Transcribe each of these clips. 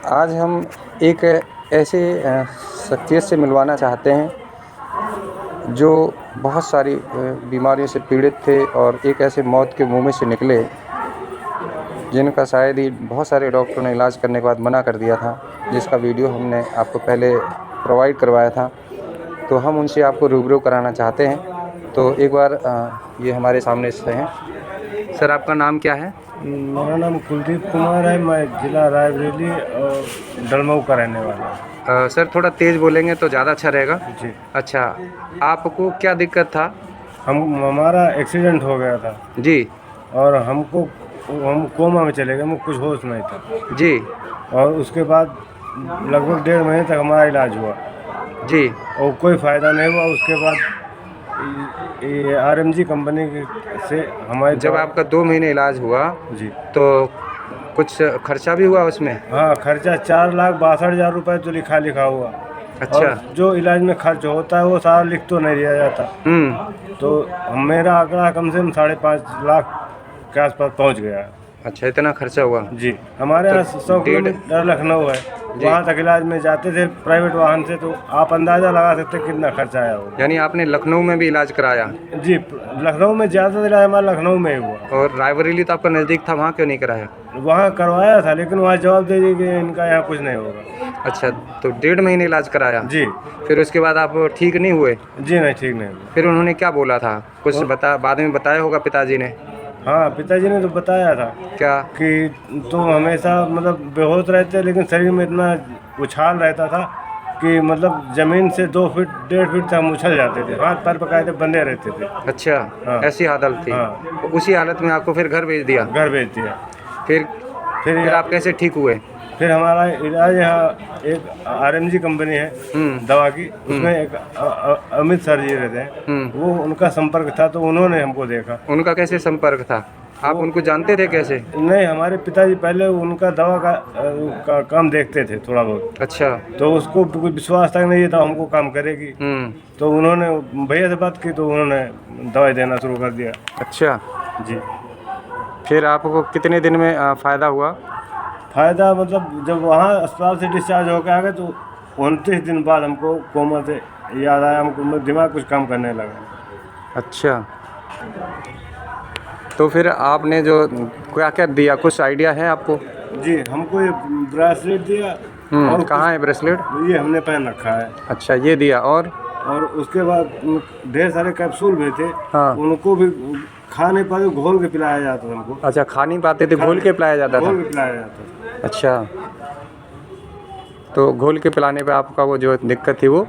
आज हम एक ऐसे शख्सियत से मिलवाना चाहते हैं जो बहुत सारी बीमारियों से पीड़ित थे और एक ऐसे मौत के मुँह में से निकले जिनका शायद ही बहुत सारे डॉक्टरों ने इलाज करने के बाद मना कर दिया था, जिसका वीडियो हमने आपको पहले प्रोवाइड करवाया था। तो हम उनसे आपको रूबरू कराना चाहते हैं। तो एक बार ये हमारे सामने से हैं। सर, आपका नाम क्या है? मेरा नाम कुलदीप कुमार है। मैं ज़िला रायबरेली और डलमऊ का रहने वाला हूँ। सर, थोड़ा तेज़ बोलेंगे तो ज़्यादा अच्छा रहेगा। जी। अच्छा, आपको क्या दिक्कत था? हमारा एक्सीडेंट हो गया था जी और हम कोमा में चले गए, मुझे कुछ होश नहीं था जी और उसके बाद लगभग 1.5 महीने तक हमारा इलाज हुआ जी। और कोई फ़ायदा नहीं हुआ। उसके बाद ये RMG कंपनी से हमारे जब आपका 2 महीने इलाज हुआ जी तो कुछ खर्चा भी हुआ उसमें? हाँ, खर्चा 4,62,000 रुपये तो लिखा हुआ। अच्छा। और जो इलाज में खर्च होता है वो सारा लिख तो नहीं दिया जाता। तो मेरा आंकड़ा कम से कम 5.5 लाख के आसपास पहुंच गया। अच्छा, इतना खर्चा हुआ? जी। हमारे यहाँ 100 किलोमीटर लखनऊ है, वहाँ तक इलाज में जाते थे प्राइवेट वाहन से, तो आप अंदाज़ा लगा सकते कितना खर्चा आया होगा। यानी आपने लखनऊ में भी इलाज कराया? जी, लखनऊ में ज़्यादा इलाज हमारा लखनऊ में ही हुआ। और रायबरेली तो आपका नज़दीक था, वहाँ क्यों नहीं कराया? वहाँ करवाया था लेकिन वहाँ जवाब दे दिए कि इनका यहाँ कुछ नहीं होगा। अच्छा, तो 1.5 महीने इलाज कराया? जी। फिर उसके बाद आप ठीक नहीं हुए? जी नहीं, ठीक नहीं हुआ। फिर उन्होंने क्या बोला था? कुछ बाद में बताया होगा पिताजी ने? हाँ, पिताजी ने तो बताया था। क्या? कि तुम हमेशा मतलब बेहोश रहते, लेकिन शरीर में इतना उछाल रहता था कि मतलब ज़मीन से 2 फीट 1.5 फीट तक हम उछल जाते थे, हाथ पैर बकायदे बंधे रहते थे। अच्छा। हाँ। ऐसी हालत थी? हाँ। तो उसी हालत में आपको फिर घर भेज दिया? घर भेज दिया। फिर आप कैसे ठीक हुए? फिर हमारा इलाज यहाँ एक RMG कंपनी है दवा की, उसमें एक अमित सर जी रहते हैं, वो उनका संपर्क था, तो उन्होंने हमको देखा। उनका कैसे संपर्क था? आप उनको जानते थे कैसे? नहीं, हमारे पिताजी पहले उनका दवा का काम देखते थे थोड़ा बहुत। अच्छा। तो उसको कोई विश्वास तक नहीं था हमको काम करेगी। तो उन्होंने भैया से बात की, तो उन्होंने दवाई देना शुरू कर दिया। अच्छा जी। फिर आपको कितने दिन में फ़ायदा हुआ? फ़ायदा मतलब जब वहाँ अस्पताल से डिस्चार्ज होकर आ गए तो 29 दिन बाद हमको कोमा से याद आया, हमको दिमाग कुछ काम करने लगा। अच्छा, तो फिर आपने जो क्या क्या दिया, कुछ आइडिया है आपको? जी, हमको ये ब्रेसलेट दिया। और कहाँ है ब्रेसलेट? ये हमने पहन रखा है। अच्छा, ये दिया। और उसके बाद ढेर सारे कैप्सूल भी थे। हाँ। उनको भी खा नहीं पाते, घोल के पिलाया जाता था हमको। अच्छा, खा नहीं पाते थे, घोल के पिलाया जाता था? घोल के पिलाया जाता था। अच्छा, तो घोल के पिलाने पे आपका वो जो दिक्कत थी वो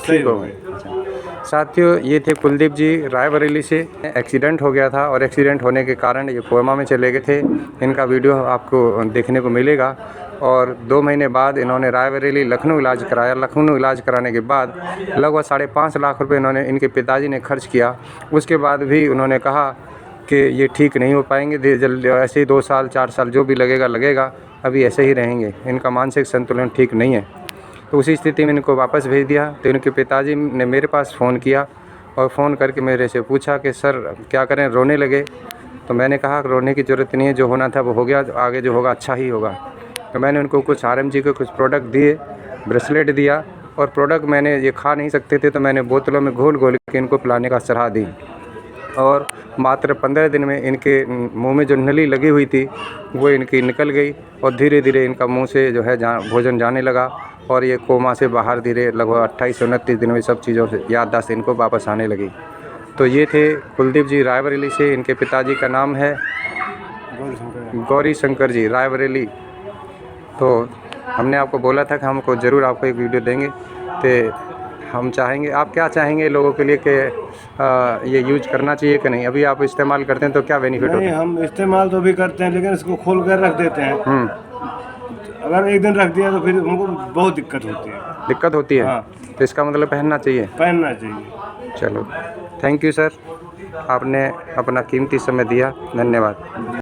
ठीक हो गई? अच्छा। साथियों, ये थे कुलदीप जी रायबरेली से। एक्सीडेंट हो गया था और एक्सीडेंट होने के कारण ये कोमा में चले गए थे। इनका वीडियो आपको देखने को मिलेगा। और 2 महीने बाद इन्होंने रायबरेली लखनऊ इलाज कराया। लखनऊ इलाज कराने के बाद लगभग 5.5 लाख रुपए इन्होंने, इनके पिताजी ने खर्च किया। उसके बाद भी उन्होंने कहा कि ये ठीक नहीं हो पाएंगे, जल्द ऐसे ही 2 साल 4 साल जो भी लगेगा, अभी ऐसे ही रहेंगे। इनका मानसिक संतुलन ठीक नहीं है। तो उसी स्थिति में इनको वापस भेज दिया। तो इनके पिताजी ने मेरे पास फ़ोन किया और फ़ोन करके मेरे से पूछा कि सर क्या करें, रोने लगे। तो मैंने कहा रोने की ज़रूरत नहीं है, जो होना था वो हो गया, आगे जो होगा अच्छा ही होगा। तो मैंने उनको कुछ RMG के कुछ प्रोडक्ट दिए, ब्रेसलेट दिया, और प्रोडक्ट मैंने ये खा नहीं सकते थे तो मैंने बोतलों में घोल के इनको पिलाने का सलाह दी। और मात्र 15 दिन में इनके मुंह में जो नली लगी हुई थी वो इनकी निकल गई और धीरे धीरे इनका मुंह से जो है भोजन जाने लगा और ये कोमा से बाहर धीरे लगभग 28 से 29 दिन में सब चीज़ों से याददाश्त इनको वापस आने लगी। तो ये थे कुलदीप जी रायबरेली से। इनके पिताजी का नाम है गौरी शंकर जी रायबरेली। तो हमने आपको बोला था कि हमको ज़रूर आपको एक वीडियो देंगे। तो हम चाहेंगे, आप क्या चाहेंगे लोगों के लिए कि ये यूज करना चाहिए कि नहीं? अभी आप इस्तेमाल करते हैं तो क्या बेनिफिट होता है? नहीं, हम इस्तेमाल तो भी करते हैं लेकिन इसको खोल कर रख देते हैं। अगर एक दिन रख दिया तो फिर हमको बहुत दिक्कत होती है। दिक्कत होती है? हाँ। तो इसका मतलब पहनना चाहिए? पहनना चाहिए। चलो, थैंक यू सर, आपने अपना कीमती समय दिया। धन्यवाद।